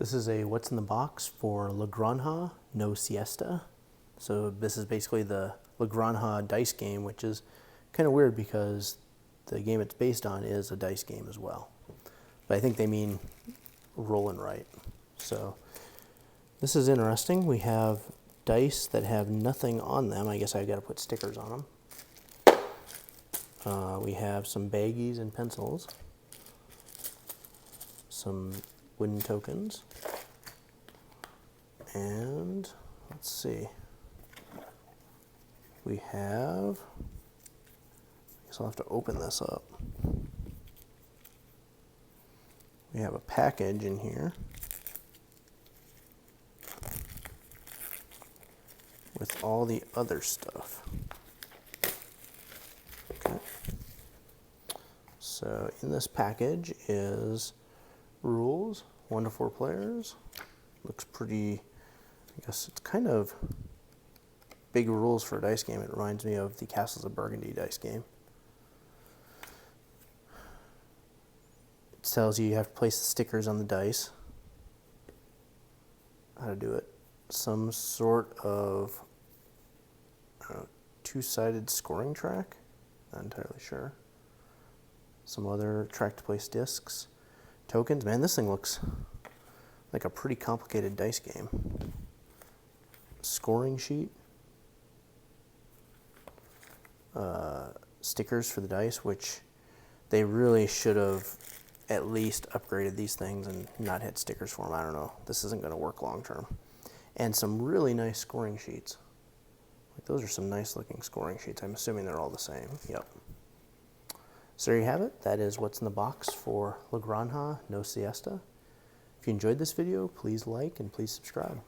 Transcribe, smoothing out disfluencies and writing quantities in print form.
This is a what's in the box for Granja, no Siesta. So this is basically the Granja dice game, which is kind of weird because the game it's based on is a dice game as well. But I think they mean roll and write. So this is interesting. We have dice that have nothing on them. I guess I've got to put stickers on them. We have some baggies and pencils, some wooden tokens, and let's see. We have, I guess I'll have to open this up. We have a package in here with all the other stuff. Okay. So in this package is rules, 1 to 4 players. Looks pretty, I guess it's kind of big rules for a dice game. It reminds me of the Castles of Burgundy dice game. It tells you have to place the stickers on the dice. How to do it. Some sort of two-sided scoring track. Not entirely sure. Some other track to place discs. Tokens. Man, this thing looks like a pretty complicated dice game. Scoring sheet. Stickers for the dice, which they really should have at least upgraded these things and not had stickers for them. I don't know. This isn't going to work long term. And some really nice scoring sheets. Like those are some nice looking scoring sheets. I'm assuming they're all the same. Yep. So there you have it. That is what's in the box for Granja, no Siesta. If you enjoyed this video, please like and please subscribe.